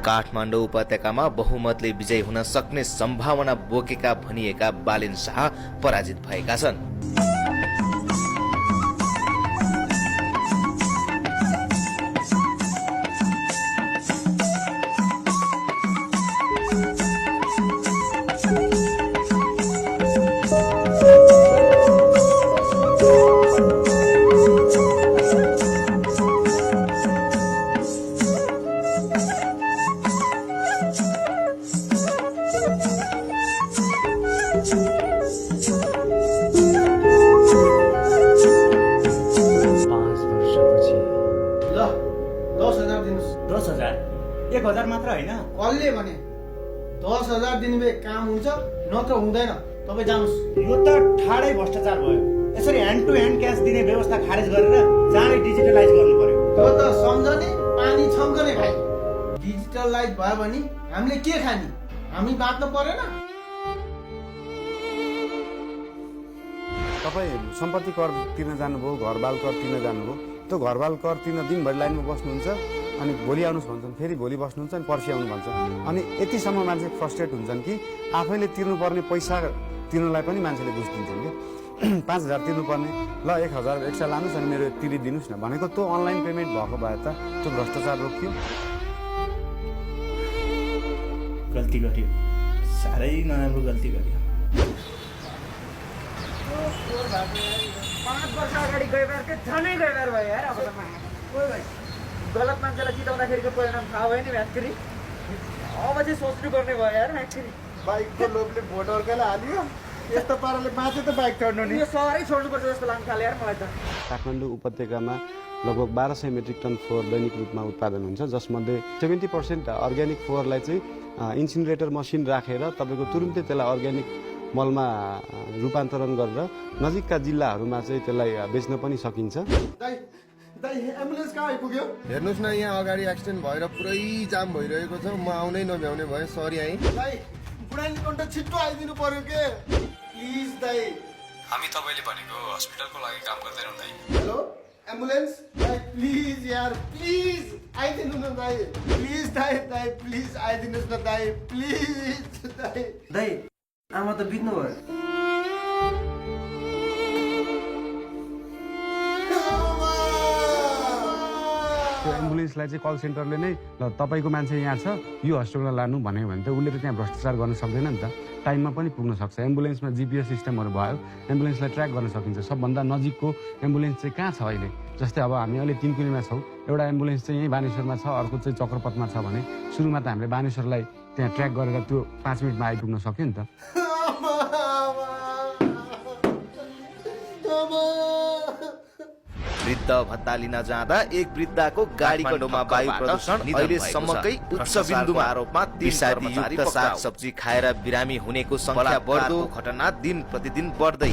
काठमाडौँ उपत्यकामा बहुमतले विजयी हुन सक्ने सम्भावना बोकेका भनिएका बालेन शाह पराजित भएका छन्। कसले भने 10,000 दिनुभए काम हुन्छ नत्र हुँदैन। तपाईँ जानुहोस्। यो त ठाडै भ्रष्टाचार भयो। यसरी ह्यान्ड टु ह्यान्ड क्यास दिने व्यवस्था खारेज गरेर चाँडै डिजिटलाइज गर्नु पर्यो। त्यो त सम्झने पानी छम्कने भाइ। डिजिटलाइज भयो भने हामीले के खाने? हामी बाँच्नु परेन। तपाईँ सम्पत्ति कर तिर्न जानुभयो, घरबाल कर तिर्न जानुभयो। त्यो घरबाल कर तिर्न दिनभरि लाइनमा बस्नुहुन्छ, अनि भोलि आउनुहोस् भन्छन्, फेरि भोलि बस्नुहुन्छ, अनि पर्सि आउनु भन्छ। अनि यतिसम्म मान्छे फ्रस्ट्रेट हुन्छन् कि आफैले तिर्नुपर्ने पैसा तिर्नलाई पनि मान्छेले घुस दिन्छन् कि 5,000 तिर्नुपर्ने, ल 1,000 एक्स्ट्रा लानुहोस् अनि मेरो तिरिदिनुहोस् न भनेको। त्यो अनलाइन पेमेन्ट भएको भए त त्यो भ्रष्टाचार रोकियो। गल्ती गरियो, साह्रै नराम्रो गल्ती गरियो। 5 वर्ष अगाडि गइबार के झनै गइबार भयो यार। अब त गलत मान्छेलाई जिताउँदाखेरिको परिणाम थाहा भयो नि म्याचखेरि। अब चाहिँ सोच्नुपर्ने भयो यार म्याचखेरि। बाइकको लोभले भोट अर्कालाई हाल्यो। यस्तो पाराले बाँचे त बाइक चढ्नु नि। यो सहरै छोड्नुपर्छ जस्तो लाग्न थाल्यो यार मलाई त। काठमाडौँ उपत्यकामा लगभग 1200 मेट्रिक टन फोहोर दैनिक रूपमा उत्पादन हुन्छ, जसमध्ये 70% अर्ग्यानिक फोहोरलाई चाहिँ इन्सिनरेटर मसिन राखेर तपाईँको तुरुन्तै त्यसलाई अर्ग्यानिक मलमा रूपान्तरण गरेर नजिकका जिल्लाहरूमा चाहिँ त्यसलाई बेच्न पनि सकिन्छ। एम्बुलेन्स कहाँ आइपुग्यो? हेर्नुहोस् न, यहाँ अगाडि एक्सिडेन्ट भएर पुरै जाम भइरहेको छ। म आउनै नभ्याउने भएँ, सरी है। दाइ बुढानी कन्ट छिट्टो आइदिनु पर्यो के प्लिज दाइ। हामी तपाईँले भनेको हस्पिटलको लागि काम गर्दैनौँ दाइ। हेलो एम्बुलेन्स दाइ प्लिज यार, प्लिज आइदिनु न दाइ। प्लिज दाइ, दाइ प्लिज आइदिनुहोस् न दाइ, प्लिज दाइ। दाइ आमा त बित्नु भयो। त्यो एम्बुलेन्सलाई चाहिँ कल सेन्टरले नै ल तपाईँको मान्छे यहाँ छ, यो हस्पिटलमा लानु भन्यो भने त उसले त त्यहाँ भ्रष्टाचार गर्न सक्दैन नि त। टाइममा पनि पुग्न सक्छ। एम्बुलेन्समा GPS सिस्टमहरू भयो, एम्बुलेन्सलाई ट्र्याक गर्न सकिन्छ। सबभन्दा नजिकको एम्बुलेन्स चाहिँ कहाँ छ अहिले? जस्तै अब हामी अहिले 3 कुलीमा छौँ, एउटा एम्बुलेन्स चाहिँ यहीँ बानेश्वरमा छ, अर्को चाहिँ चक्रपथमा छ भने सुरुमा त हामीले बानेश्वरलाई त्यहाँ ट्र्याक गरेर त्यो 5 मिनटमा आइपुग्न सक्यो नि त। वृद्ध भत्ता लिन जाँदा एक वृद्धको गाडीको डोमा वायु प्रदूषण अहिलेसम्मकै उच्च बिन्दुमा आरोपमा विषादीयुक्त सागसब्जी खाएर बिरामी हुनेको संख्या बढ्दो घटना दिन प्रतिदिन बढ्दै